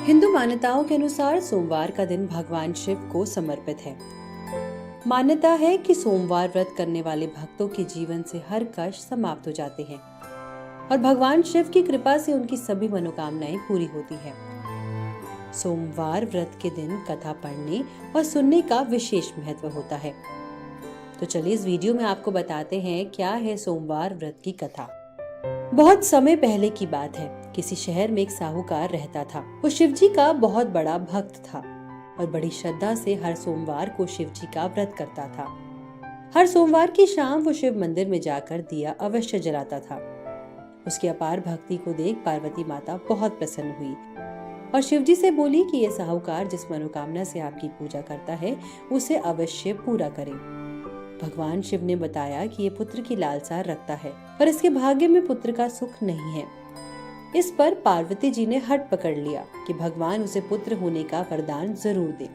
हिंदू मान्यताओं के अनुसार सोमवार का दिन भगवान शिव को समर्पित है। मान्यता है कि सोमवार व्रत करने वाले भक्तों के जीवन से हर कष्ट समाप्त हो जाते हैं और भगवान शिव की कृपा से उनकी सभी मनोकामनाएं पूरी होती है। सोमवार व्रत के दिन कथा पढ़ने और सुनने का विशेष महत्व होता है। तो चलिए इस वीडियो में आपको बताते हैं क्या है सोमवार व्रत की कथा। बहुत समय पहले की बात है। किसी शहर में एक साहूकार रहता था। वो शिव जी का बहुत बड़ा भक्त था और बड़ी श्रद्धा से हर सोमवार को शिव जी का व्रत करता था। हर सोमवार की शाम वो शिव मंदिर में जाकर दिया अवश्य जलाता था। उसकी अपार भक्ति को देख पार्वती माता बहुत प्रसन्न हुई और शिव जी से बोली कि ये साहूकार जिस मनोकामना से आपकी पूजा करता है उसे अवश्य पूरा करें। भगवान शिव ने बताया कि ये पुत्र की लालसा रखता है पर इसके भाग्य में पुत्र का सुख नहीं है। इस पर पार्वती जी ने हठ पकड़ लिया कि भगवान उसे पुत्र होने का वरदान जरूर दे।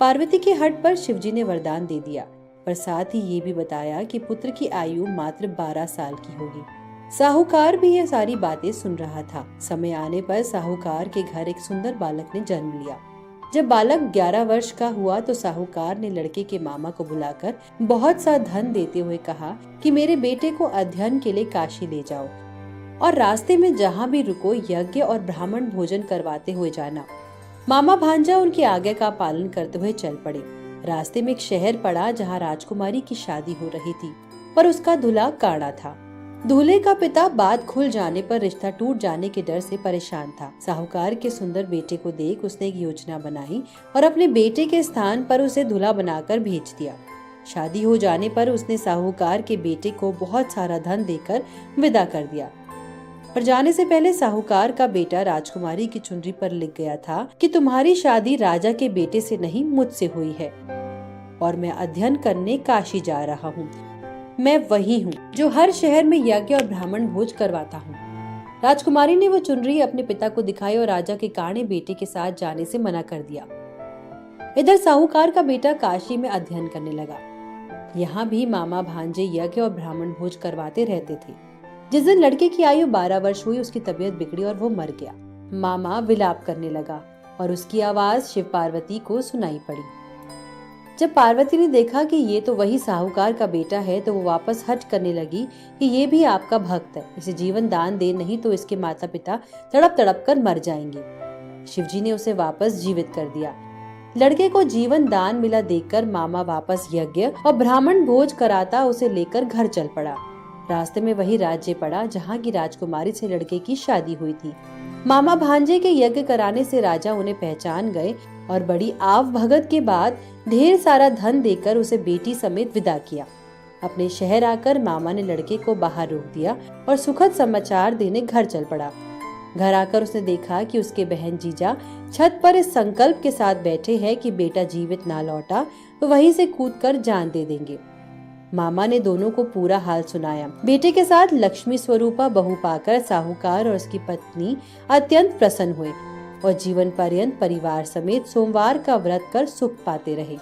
पार्वती के हठ पर शिव जी ने वरदान दे दिया पर साथ ही ये भी बताया कि पुत्र की आयु मात्र 12 साल की होगी। साहूकार भी ये सारी बातें सुन रहा था। समय आने पर साहूकार के घर एक सुंदर बालक ने जन्म लिया। जब बालक 11 वर्ष का हुआ तो साहूकार ने लड़के के मामा को बुलाकर बहुत सा धन देते हुए कहा कि मेरे बेटे को अध्ययन के लिए काशी ले जाओ और रास्ते में जहाँ भी रुको यज्ञ और ब्राह्मण भोजन करवाते हुए जाना। मामा भांजा उनकी आज्ञा का पालन करते हुए चल पड़े। रास्ते में एक शहर पड़ा जहाँ राजकुमारी की शादी हो रही थी पर उसका दूल्हा काड़ा था। दूल्हे का पिता बात खुल जाने पर रिश्ता टूट जाने के डर से परेशान था। साहूकार के सुंदर बेटे को देख उसने एक योजना बनाई और अपने बेटे के स्थान पर उसे दूल्हा बनाकर भेज दिया। शादी हो जाने पर उसने साहूकार के बेटे को बहुत सारा धन देकर विदा कर दिया। पर जाने से पहले साहूकार का बेटा राजकुमारी की चुनरी पर लिख गया था कि तुम्हारी शादी राजा के बेटे से नहीं मुझसे हुई है और मैं अध्ययन करने काशी जा रहा हूँ। मैं वही हूँ जो हर शहर में यज्ञ और ब्राह्मण भोज करवाता हूँ। राजकुमारी ने वो चुनरी अपने पिता को दिखाई और राजा के काणे बेटे के साथ जाने से मना कर दिया। इधर साहूकार का बेटा काशी में अध्ययन करने लगा। यहाँ भी मामा भांजे यज्ञ और ब्राह्मण भोज करवाते रहते थे। जिस दिन लड़के की आयु 12 वर्ष हुई उसकी तबीयत बिगड़ी और वो मर गया। मामा विलाप करने लगा और उसकी आवाज शिव पार्वती को सुनाई पड़ी। जब पार्वती ने देखा कि ये तो वही साहूकार का बेटा है तो वो वापस हट करने लगी कि ये भी आपका भक्त है, इसे जीवन दान दे नहीं तो इसके माता पिता तड़प तड़प कर मर जाएंगे। शिवजी ने उसे वापस जीवित कर दिया। लड़के को जीवन दान मिला देखकर मामा वापस यज्ञ और ब्राह्मण भोज कराता उसे लेकर घर चल पड़ा। रास्ते में वही राज्य पड़ा जहाँ की राजकुमारी से लड़के की शादी हुई थी। मामा भांजे के यज्ञ कराने से राजा उन्हें पहचान गए और बड़ी आव भगत के बाद ढेर सारा धन देकर उसे बेटी समेत विदा किया। अपने शहर आकर मामा ने लड़के को बाहर रोक दिया और सुखद समाचार देने घर चल पड़ा। घर आकर उसने देखा कि उसके बहन जीजा छत पर इस संकल्प के साथ बैठे हैं कि बेटा जीवित ना लौटा तो वहीं से कूदकर जान दे देंगे। मामा ने दोनों को पूरा हाल सुनाया। बेटे के साथ लक्ष्मी स्वरूपा बहू पाकर साहूकार और उसकी पत्नी अत्यंत प्रसन्न हुए और जीवन पर्यंत परिवार समेत सोमवार का व्रत कर सुख पाते रहे।